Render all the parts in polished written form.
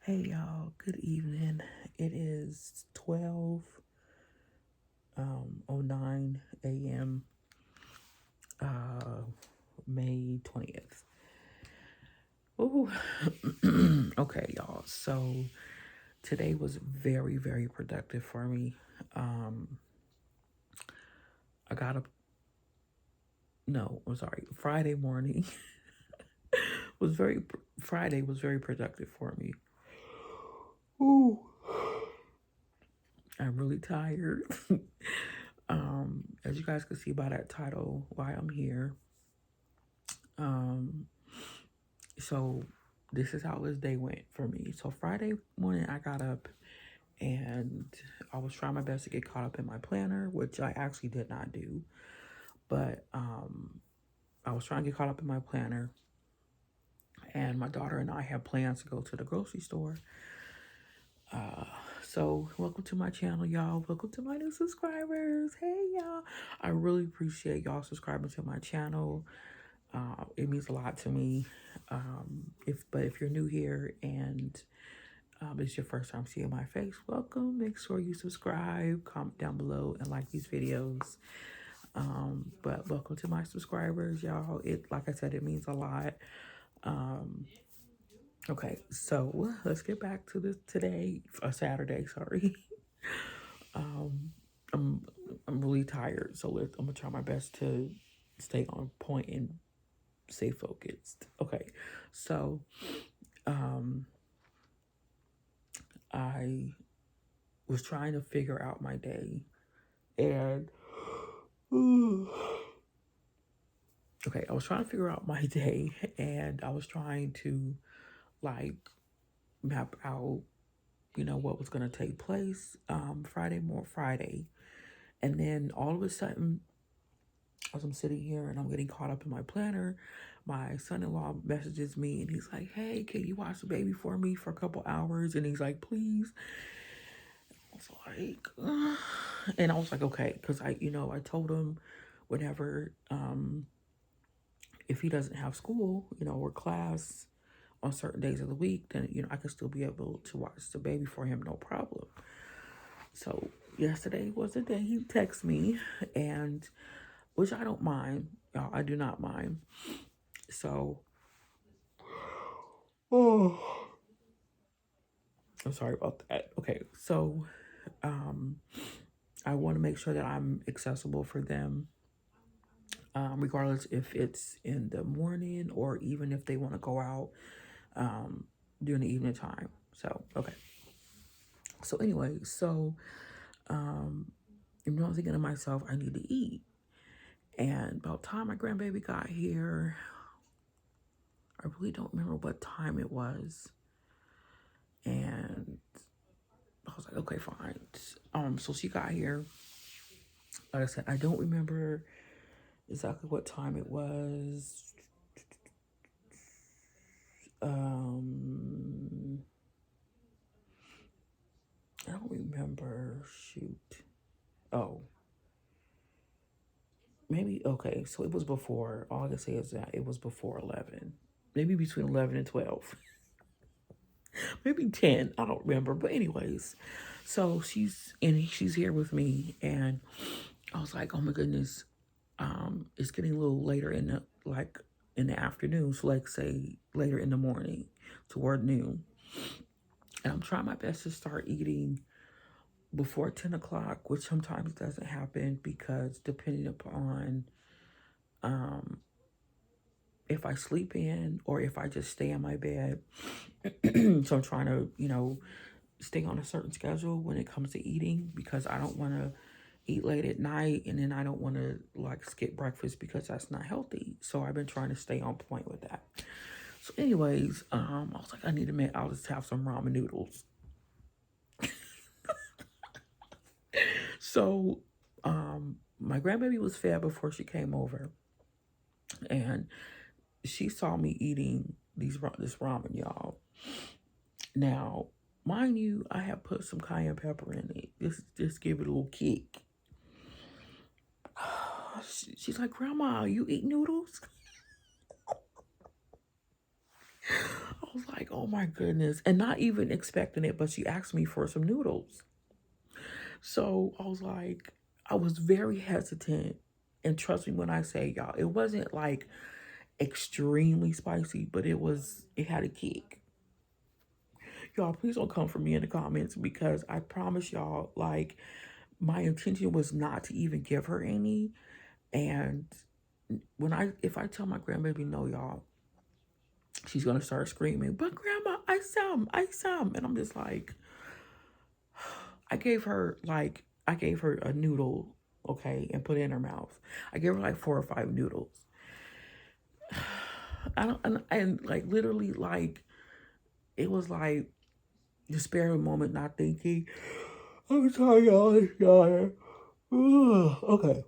Hey y'all, good evening. It is 12:09 a.m. uh May 20th. Ooh. Okay, y'all. So today was very, very productive for me. Um I got up no, I'm sorry. Friday morning was very Friday was very productive for me. Ooh. I'm really tired. As you guys can see by that title, why I'm here. Um, so this is how this day went for me. So Friday morning, I got up and I was trying my best to get caught up in my planner, which I actually did not do. But I was trying to get caught up in my planner, and my daughter and I had plans to go to the grocery store. Uh, so welcome to my channel, y'all. Welcome to my new subscribers. Hey, y'all. I really appreciate y'all subscribing to my channel. It means a lot to me. If you're new here and it's your first time seeing my face, welcome. Make sure you subscribe, comment down below, and like these videos. But welcome to my subscribers, y'all. It, like I said, it means a lot. Um, okay, so let's get back to this today, Saturday. Sorry. um, I'm I'm really tired, so I'm gonna try my best to stay on point and stay focused. Okay, so um, I was trying to figure out my day, and okay, I was trying to figure out my day, and I was trying to like map out, what was gonna take place Friday, and then all of a sudden, as I'm sitting here and I'm getting caught up in my planner, my son-in-law messages me and he's like, "Hey, can you watch the baby for me for a couple hours?" And he's like, "Please." I was like, "Ugh." And I was like, okay, because I told him whenever, if he doesn't have school, or class on certain days of the week, then, I could still be able to watch the baby for him, no problem. So yesterday was the day he texted me, and which I don't mind, y'all, I do not mind. So, oh, I'm sorry about that. Okay, so, um, I want to make sure that I'm accessible for them, regardless if it's in the morning or even if they want to go out um, during the evening time. So, okay. So, anyway, um, I'm thinking to myself, I need to eat. And about the time my grandbaby got here, I really don't remember what time it was. And I was like, okay, fine. So she got here. Like I said, I don't remember exactly what time it was. Um, I don't remember. Shoot. Oh, maybe. Okay, so it was before. All I can say is that it was before 11. Maybe between 11 and 12. Maybe 10. I don't remember. But anyways, so she's here with me, and I was like, oh my goodness, it's getting a little later in the afternoon, so like say later in the morning toward noon. And I'm trying my best to start eating before 10 o'clock, which sometimes doesn't happen because depending upon um if I sleep in or if I just stay in my bed. So I'm trying to, stay on a certain schedule when it comes to eating because I don't want to eat late at night, and then I don't want to like skip breakfast because that's not healthy. So I've been trying to stay on point with that. So anyways, I was like, I'll just have some ramen noodles. So my grandbaby was fed before she came over, and she saw me eating this ramen, y'all. Now, mind you, I have put some cayenne pepper in it. Just give it a little kick. She's like, "Grandma, you eat noodles?" I was like, oh my goodness. And not even expecting it, but she asked me for some noodles. So I was like, I was very hesitant. And trust me when I say, y'all, it wasn't like extremely spicy, but it had a kick. Y'all, please don't come for me in the comments because I promise y'all, like, my intention was not to even give her any. And if I tell my grandbaby no, y'all, she's gonna start screaming, but grandma, I some. And I'm just like, I gave her a noodle, okay, and put it in her mouth. I gave her like 4 or 5 noodles. I don't and like literally like it was like despair moment, not thinking. I'm sorry, y'all. Okay.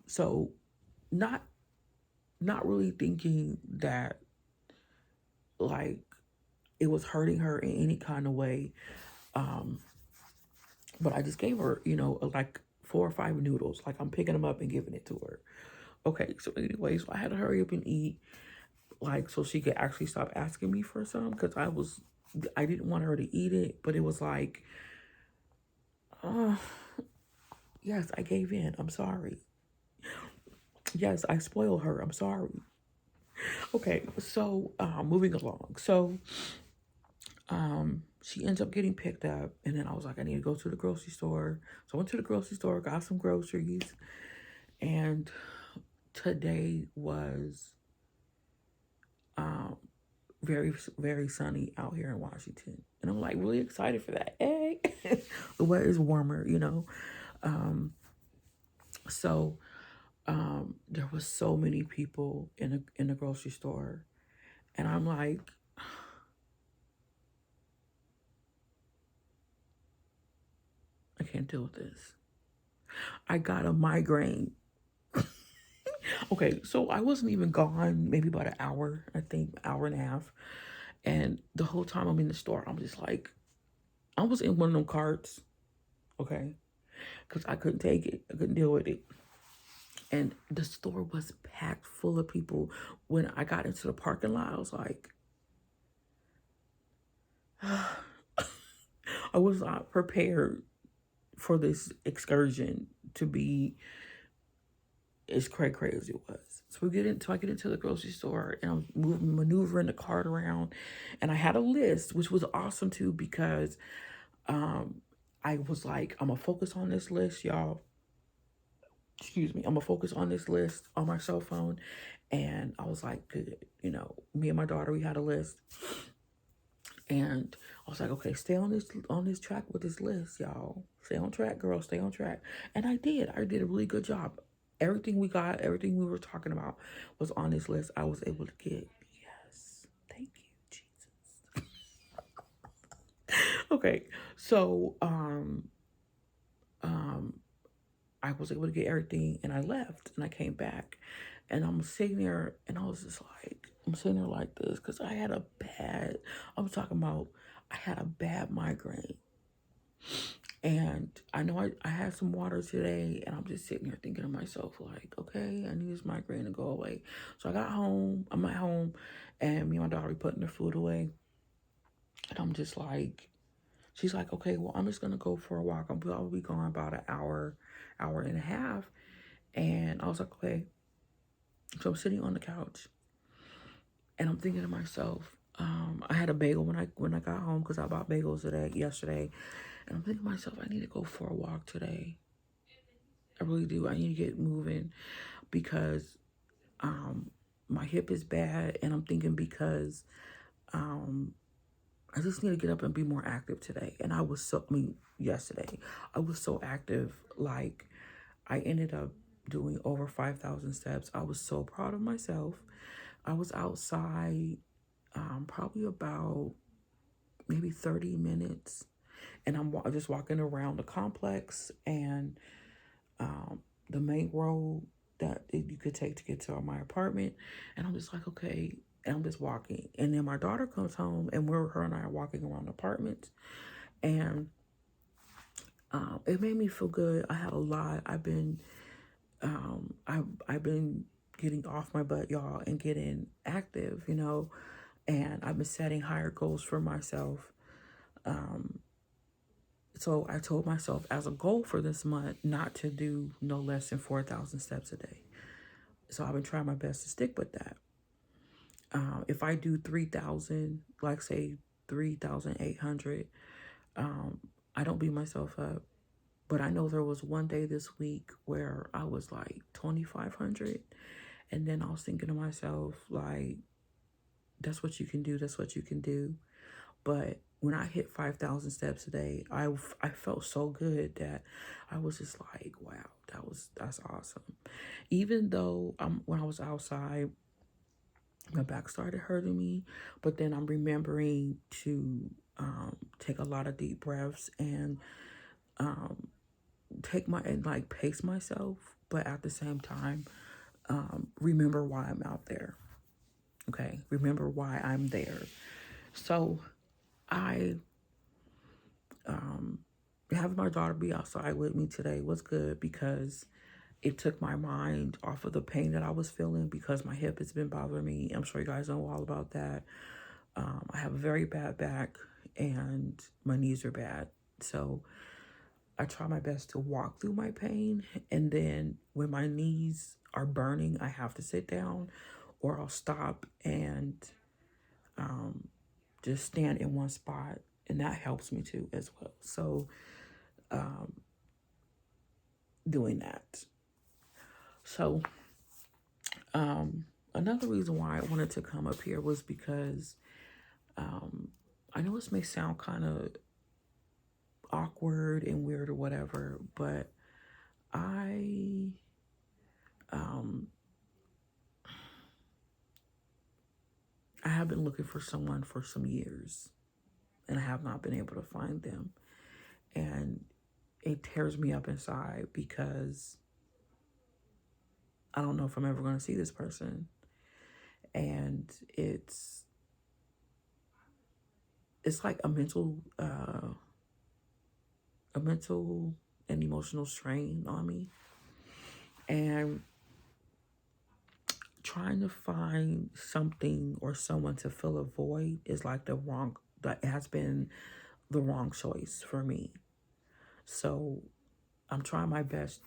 So not really thinking that like it was hurting her in any kind of way. But I just gave her, like 4 or 5 noodles. Like I'm picking them up and giving it to her. Okay, so anyway, so I had to hurry up and eat, like so she could actually stop asking me for some because I didn't want her to eat it, but it was like, uh, yes, I gave in. I'm sorry. Yes, I spoiled her. I'm sorry. Okay, so moving along. So she ends up getting picked up, and then I was like, I need to go to the grocery store. So I went to the grocery store, got some groceries, and today was very, very sunny out here in Washington. And I'm like really excited for that. Hey, the weather is warmer, So there was so many people in the grocery store. And I'm like, I can't deal with this. I got a migraine. Okay, so I wasn't even gone, maybe about an hour, I think, hour and a half. And the whole time I'm in the store, I'm just like, I was in one of them carts, okay? Because I couldn't take it. I couldn't deal with it. And the store was packed full of people. When I got into the parking lot, I was like, I was not prepared for this excursion to be as crazy as it was. So I get into the grocery store and I'm maneuvering the cart around, and I had a list, which was awesome too because I was like, I'm gonna focus on this list, y'all. Excuse me, I'm gonna focus on this list on my cell phone. And I was like, good, me and my daughter, we had a list. And I was like, okay, stay on this track with this list, y'all. Stay on track, girl, stay on track. And I did a really good job. Everything we were talking about was on this list. I was able to get. Yes. Thank you, Jesus. Okay. So I was able to get everything and I left and I came back and I'm sitting there and I was just like, I'm sitting there like this because I had a bad migraine. And I know I had some water today and I'm just sitting here thinking to myself like, okay, I need this migraine to go away. So I'm at home and me and my daughter are putting their food away. And I'm just like, she's like, okay, well, I'm just going to go for a walk. I'll probably be gone about an hour and a half. And I was like, okay. So I'm sitting on the couch and I'm thinking to myself, I had a bagel when I got home because I bought bagels yesterday. And I'm thinking to myself, I need to go for a walk today. I really do. I need to get moving because my hip is bad. And I'm thinking because I just need to get up and be more active today. And yesterday, I was so active. Like, I ended up doing over 5,000 steps. I was so proud of myself. I was outside probably about maybe 30 minutes. And I'm just walking around the complex and the main road that you could take to get to my apartment. And I'm just like, okay. And I'm just walking. And then my daughter comes home and her and I are walking around the apartment. And it made me feel good. I had a lot. I've been getting off my butt, y'all, and getting active, And I've been setting higher goals for myself. So I told myself as a goal for this month not to do no less than 4,000 steps a day. So I've been trying my best to stick with that. If I do 3,000, like say 3,800, I don't beat myself up. But I know there was one day this week where I was like 2,500. And then I was thinking to myself, like, that's what you can do. That's what you can do. But when I hit 5,000 steps a day, I felt so good that I was just like, wow, that's awesome. Even though when I was outside, my back started hurting me, but then I'm remembering to take a lot of deep breaths and like pace myself, but at the same time, remember why I'm out there. Okay, remember why I'm there. So I having my daughter be outside with me today was good because it took my mind off of the pain that I was feeling because my hip has been bothering me. I'm sure you guys know all about that. I have a very bad back and my knees are bad. So I try my best to walk through my pain. And then when my knees are burning, I have to sit down or I'll stop and just stand in one spot. And that helps me too as well. So doing that. So another reason why I wanted to come up here was because I know this may sound kind of awkward and weird or whatever, but I have been looking for someone for some years and I have not been able to find them. And it tears me up inside because I don't know if I'm ever going to see this person. And it's like a mental and emotional strain on me. And trying to find something or someone to fill a void is like that has been the wrong choice for me. So I'm trying my best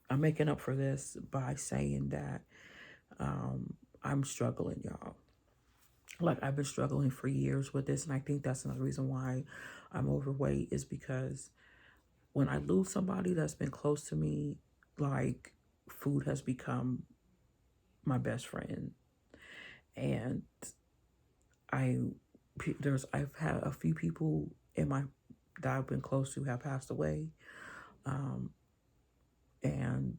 I'm making up for this by saying that I'm struggling, y'all. Like I've been struggling for years with this. And I think that's another reason why I'm overweight is because when I lose somebody that's been close to me, like food has become my best friend. And I've had a few people that I've been close to have passed away. And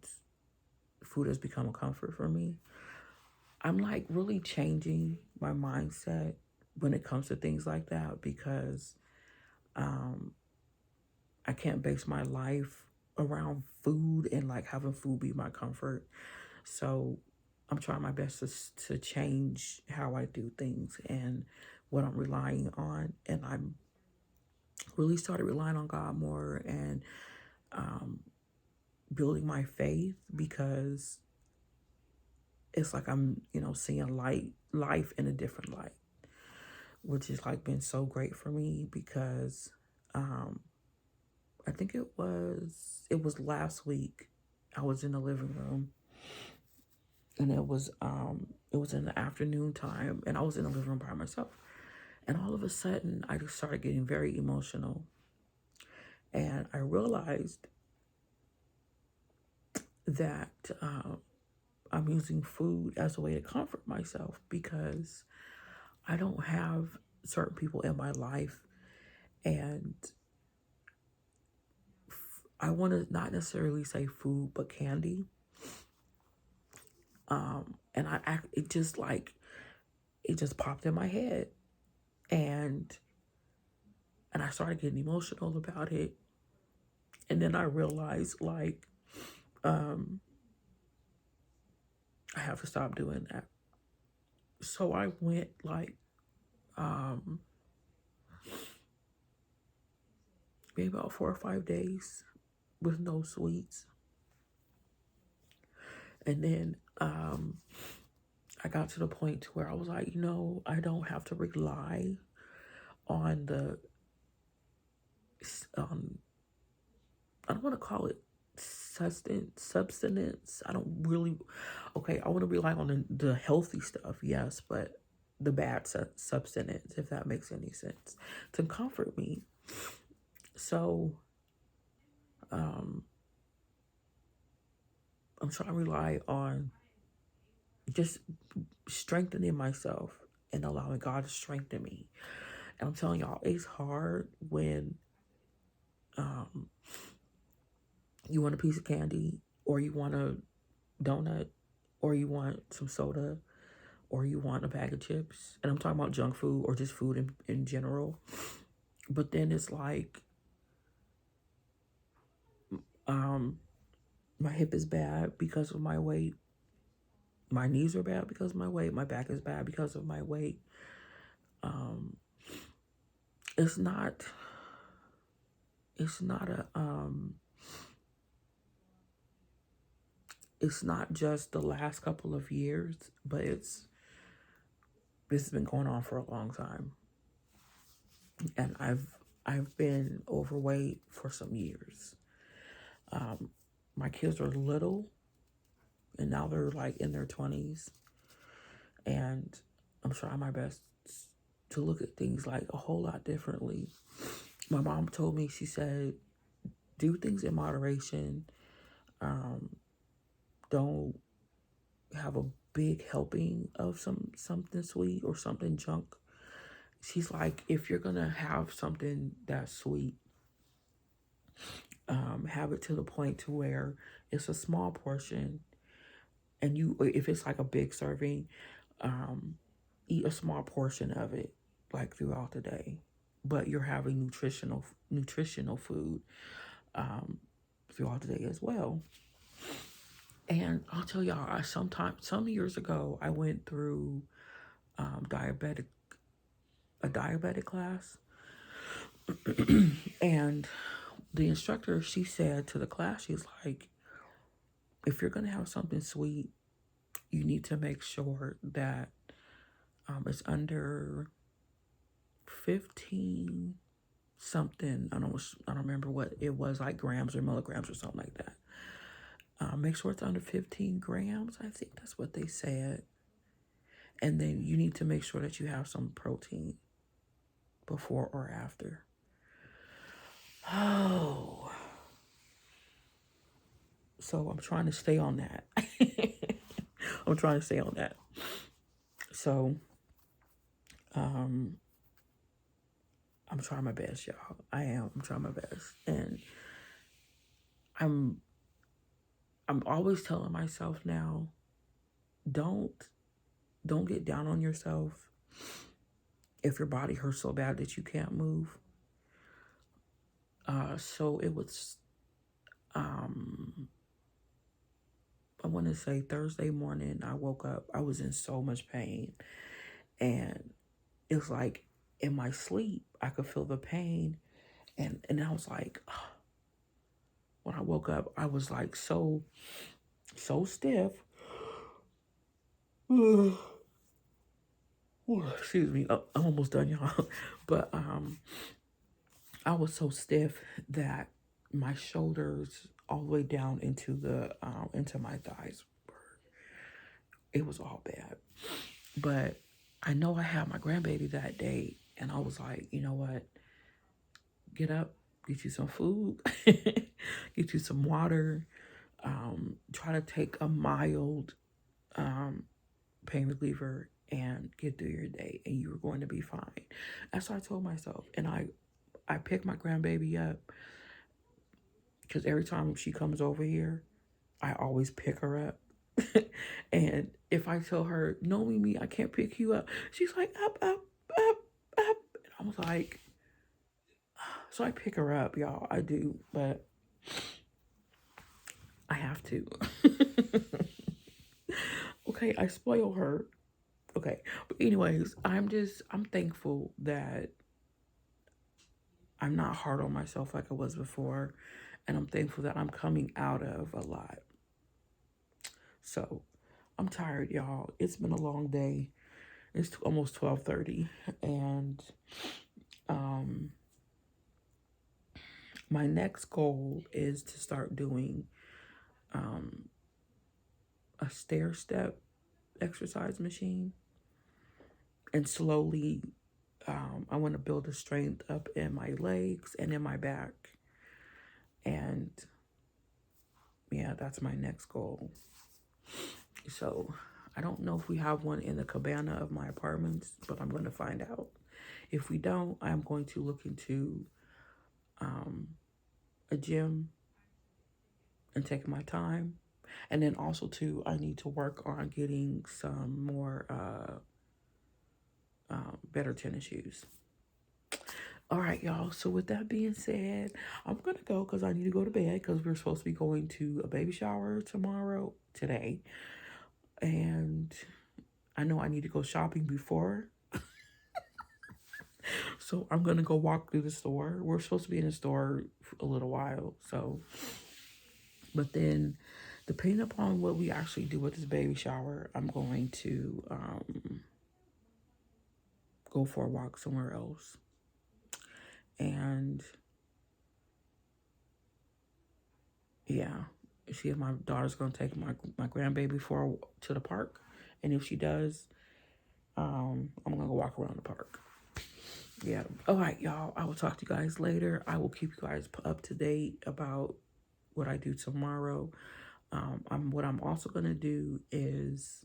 food has become a comfort for me. I'm like really changing my mindset when it comes to things like that because I can't base my life around food and like having food be my comfort. So I'm trying my best to change how I do things and what I'm relying on. And I'm really started relying on God more and building my faith because it's like I'm, seeing life in a different light, which has like been so great for me because I think it was last week. I was in the living room and it was in the afternoon time and I was in the living room by myself. And all of a sudden I just started getting very emotional. And I realized that I'm using food as a way to comfort myself because I don't have certain people in my life. And I want to not necessarily say food, but candy. And it just popped in my head. And I started getting emotional about it. And then I realized like, I have to stop doing that. So I went like, maybe about 4 or 5 days with no sweets. And then, I got to the point to where I was like, I don't have to rely on the um I don't want to call it substance. I don't really, okay, I want to rely on the healthy stuff, yes, but the bad substance, if that makes any sense, to comfort me. So, um, I'm trying to rely on just strengthening myself and allowing God to strengthen me. And I'm telling y'all, it's hard when um, you want a piece of candy, or you want a donut, or you want some soda, or you want a bag of chips. And I'm talking about junk food or just food in general. But then it's like, um, my hip is bad because of my weight. My knees are bad because of my weight. My back is bad because of my weight. Um, it's not, it's not a, it's not just the last couple of years, but this has been going on for a long time. And I've been overweight for some years. My kids are little, and now they're like in their 20s, and I'm trying my best to look at things like a whole lot differently. My mom told me, she said, do things in moderation. Don't have a big helping of something sweet or something junk. She's like, if you're gonna have something that's sweet, have it to the point to where it's a small portion, and if it's like a big serving, eat a small portion of it, like throughout the day, but you're having nutritional food throughout the day as well. And I'll tell y'all, some years ago, I went through diabetic a diabetic class, and the instructor, she said to the class, she's like, if you're gonna have something sweet, you need to make sure that it's under 15 something. I don't remember what it was, like grams or milligrams or something like that. Make sure it's under 15 grams. I think that's what they said. And then you need to make sure that you have some protein before or after. Oh, so I'm trying to stay on that. I'm trying to stay on that. So, I'm trying my best, y'all. I am. I'm trying my best, and I'm I'm always telling myself now, don't get down on yourself if your body hurts so bad that you can't move. So it was, I want to say Thursday morning, I woke up, I was in so much pain, and it was like in my sleep, I could feel the pain, and I was like, oh. When I woke up, I was like so stiff. Excuse me, I'm almost done, y'all. But I was so stiff that my shoulders all the way down into my thighs. It was all bad. But I know I had my grandbaby that day, and I was like, you know what? Get up, get you some food, get you some water. Try to take a mild pain reliever and get through your day, and you're going to be fine. That's what I told myself. And I picked my grandbaby up, because every time she comes over here, I always pick her up. And if I tell her, no, Mimi, I can't pick you up, she's like, up, up, up, up. And I was like, so I pick her up, y'all. I do, but I have to. Okay, I spoil her. Okay, but anyways, I'm thankful that I'm not hard on myself like I was before, and I'm thankful that I'm coming out of a lot. So, I'm tired, y'all. It's been a long day. It's almost 12:30, and um, my next goal is to start doing um, a stair step exercise machine, and slowly, I want to build a strength up in my legs and in my back, and yeah, that's my next goal. So I don't know if we have one in the cabana of my apartments, but I'm going to find out. If we don't, I'm going to look into a gym and take my time. And then also too, I need to work on getting some more better tennis shoes. All right, y'all. So with that being said, I'm gonna go because I need to go to bed because we're supposed to be going to a baby shower today, and I know I need to go shopping before. So I'm gonna go walk through the store. We're supposed to be in the store for a little while, so. But then, depending upon what we actually do with this baby shower, I'm going to go for a walk somewhere else. And yeah, see if my daughter's gonna take my grandbaby to the park, and if she does, I'm gonna go walk around the park. Yeah. All right, y'all. I will talk to you guys later. I will keep you guys up to date about what I do tomorrow. What I'm also gonna do is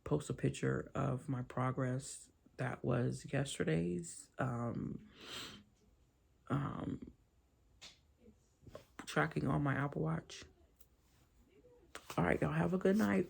post a picture of my progress that was yesterday's tracking on my Apple Watch. All right, y'all have a good night.